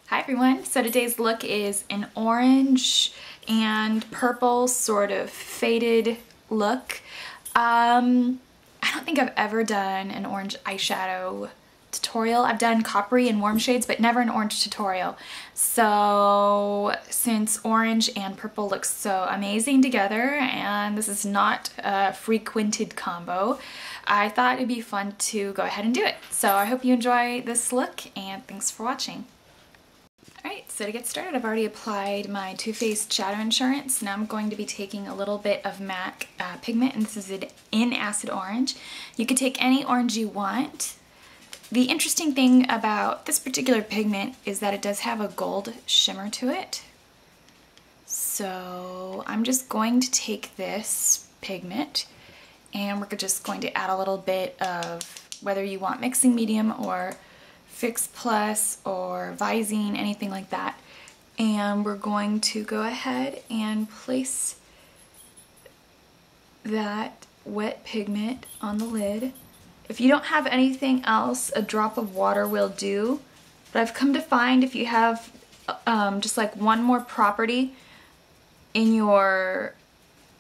Hi everyone, so today's look is an orange and purple sort of faded look. I don't think I've ever done an orange eyeshadow tutorial. I've done coppery and warm shades, but never an orange tutorial. So since orange and purple look so amazing together, and this is not a frequented combo, I thought it'd be fun to go ahead and do it. So I hope you enjoy this look, and thanks for watching. Alright, so to get started, I've already applied my Too Faced Shadow Insurance. Now I'm going to be taking a little bit of MAC pigment, and this is in Acid Orange. You could take any orange you want. The interesting thing about this particular pigment is that it does have a gold shimmer to it. So I'm just going to take this pigment, and we're just going to add a little bit of, whether you want mixing medium or Fix Plus or Visine, anything like that. And we're going to go ahead and place that wet pigment on the lid. If you don't have anything else, a drop of water will do. But I've come to find if you have just like one more property in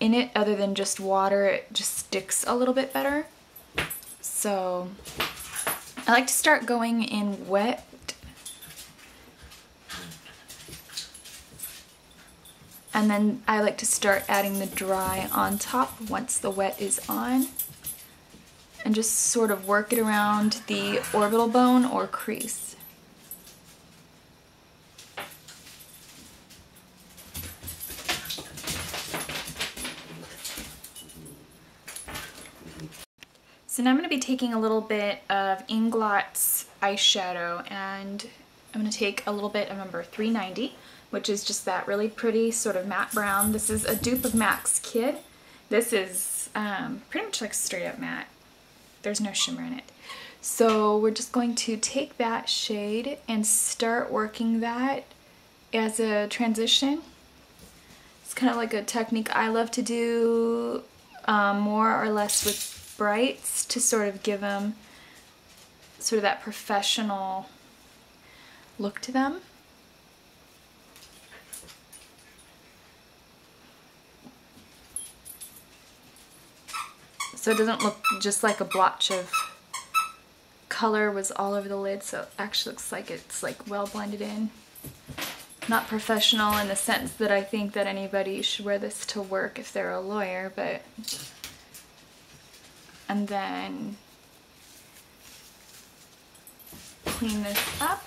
it other than just water, it just sticks a little bit better. So I like to start going in wet. And then I like to start adding the dry on top once the wet is on. And just sort of work it around the orbital bone or crease. So now I'm going to be taking a little bit of Inglot's eyeshadow, and I'm going to take a little bit of number 390, which is just that really pretty sort of matte brown. This is a dupe of MAC's Kid. This is pretty much like straight up matte. There's no shimmer in it. So we're just going to take that shade and start working that as a transition. It's kind of like a technique I love to do more or less with brights to sort of give them sort of that professional look to them. So it doesn't look just like a blotch of color was all over the lid, so it actually looks like it's like well blended in. Not professional in the sense that I think that anybody should wear this to work if they're a lawyer, but... And then clean this up.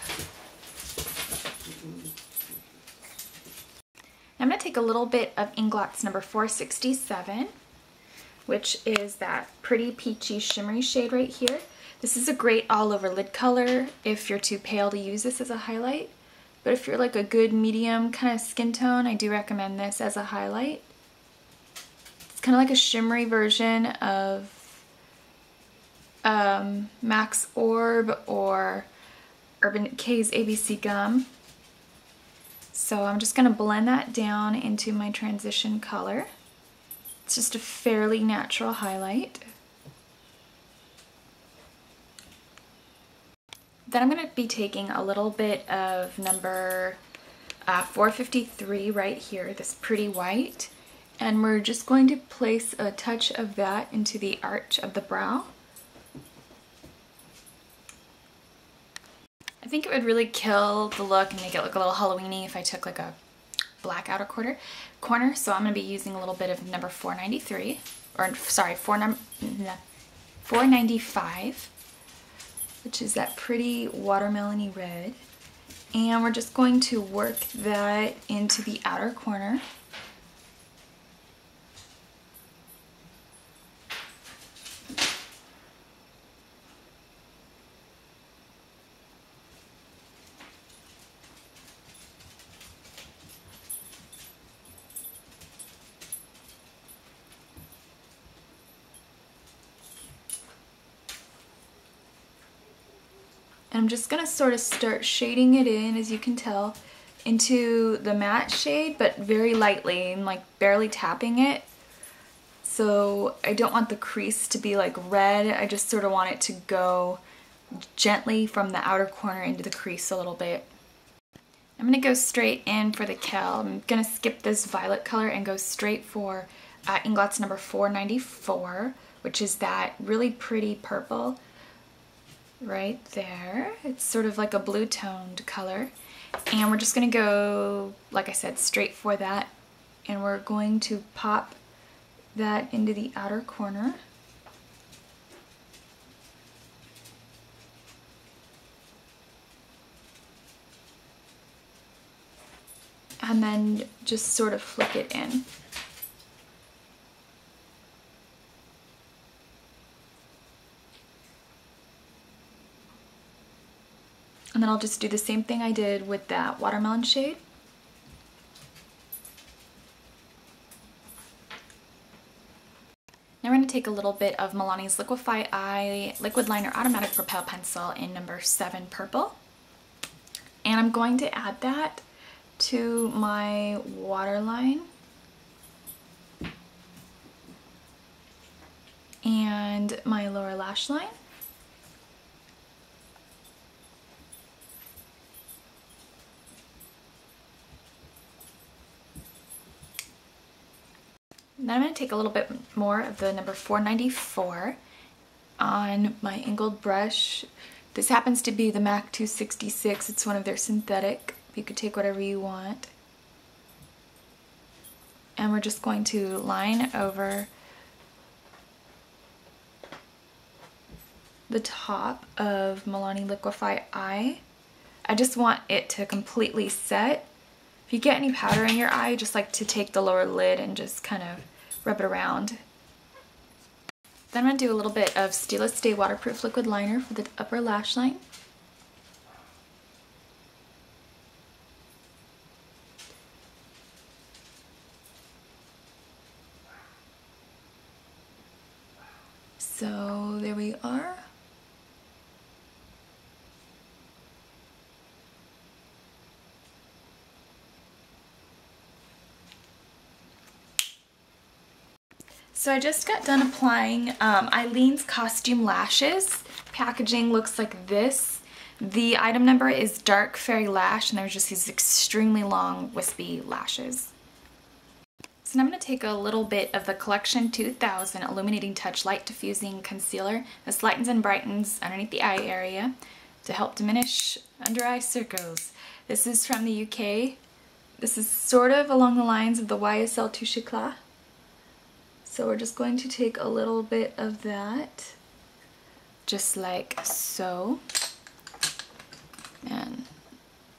I'm going to take a little bit of Inglot's number 467, which is that pretty peachy shimmery shade right here. This is a great all over lid color if you're too pale to use this as a highlight. But if you're like a good medium kind of skin tone, I do recommend this as a highlight. It's kind of like a shimmery version of MAC's Orb or Urban Decay's ABC Gum. So I'm just going to blend that down into my transition color. It's just a fairly natural highlight. Then I'm going to be taking a little bit of number 453 right here, this pretty white, and we're just going to place a touch of that into the arch of the brow. I think it would really kill the look and make it look a little Halloween-y if I took like a black outer corner. So I'm going to be using a little bit of number 493, or sorry, 495, which is that pretty watermelon-y red. And we're just going to work that into the outer corner. And I'm just going to sort of start shading it in, as you can tell, into the matte shade, but very lightly and like barely tapping it. So I don't want the crease to be like red, I just sort of want it to go gently from the outer corner into the crease a little bit. I'm going to go straight in for the Kel. I'm going to skip this violet color and go straight for Inglot's number 494, which is that really pretty purple right there. It's sort of like a blue toned color. And we're just going to go, like I said, straight for that. And we're going to pop that into the outer corner. And then just sort of flick it in. And then I'll just do the same thing I did with that watermelon shade. Now we're going to take a little bit of Milani's Liquif'Eye Liquid Liner Automatic Propel Pencil in number 7 purple. And I'm going to add that to my waterline and my lower lash line. Then I'm going to take a little bit more of the number 494 on my angled brush. This happens to be the MAC 266. It's one of their synthetic. You could take whatever you want. And we're just going to line over the top of Milani Liquif'Eye Eye. I just want it to completely set. If you get any powder in your eye, I just like to take the lower lid and just kind of rub it around. Then I'm going to do a little bit of Stila Stay Waterproof Liquid Liner for the upper lash line. So there we are. So I just got done applying Eileen's Costume Lashes. Packaging looks like this. The item number is Dark Fairy Lash, and there's just these extremely long wispy lashes. So now I'm going to take a little bit of the Collection 2000 Illuminating Touch Light Diffusing Concealer. This lightens and brightens underneath the eye area to help diminish under eye circles. This is from the UK. This is sort of along the lines of the YSL Touche Éclat. So we're just going to take a little bit of that, just like so. And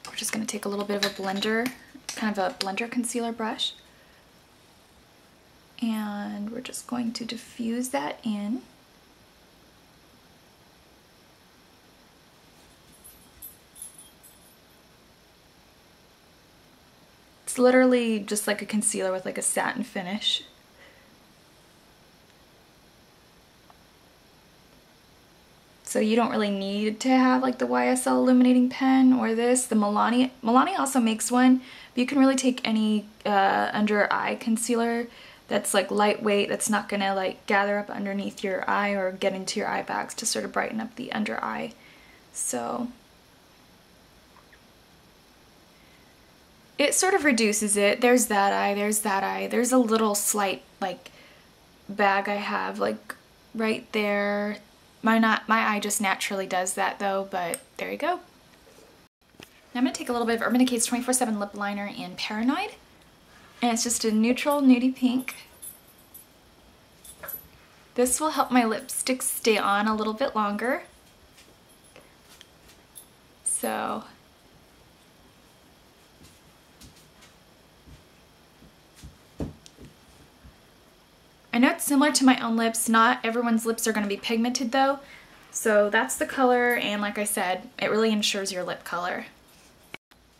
we're just going to take a little bit of a blender, kind of a blender concealer brush. And we're just going to diffuse that in. It's literally just like a concealer with like a satin finish. So you don't really need to have like the YSL illuminating pen or this. The Milani also makes one, but you can really take any under eye concealer that's like lightweight, that's not gonna like gather up underneath your eye or get into your eye bags to sort of brighten up the under eye. So it sort of reduces it. There's that eye, there's that eye. There's a little slight like bag I have like right there. My eye just naturally does that though, but there you go. Now I'm going to take a little bit of Urban Decay's 24/7 Lip Liner in Paranoid. And it's just a neutral nudie pink. This will help my lipstick stay on a little bit longer. So I know it's similar to my own lips. Not everyone's lips are going to be pigmented though. So that's the color, and like I said, it really ensures your lip color.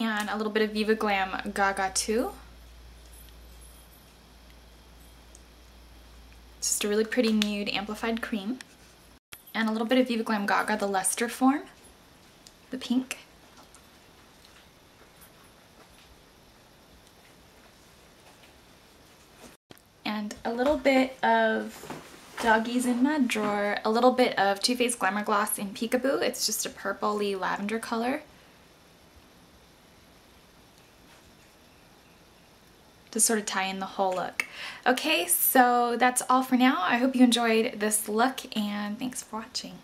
And a little bit of Viva Glam Gaga 2. It's just a really pretty nude amplified cream. And a little bit of Viva Glam Gaga, the Luster form, the pink. And a little bit of Doggies in My Drawer, a little bit of Too Faced Glamour Gloss in Peekaboo. It's just a purpley lavender color. to sort of tie in the whole look. Okay, so that's all for now. I hope you enjoyed this look and thanks for watching.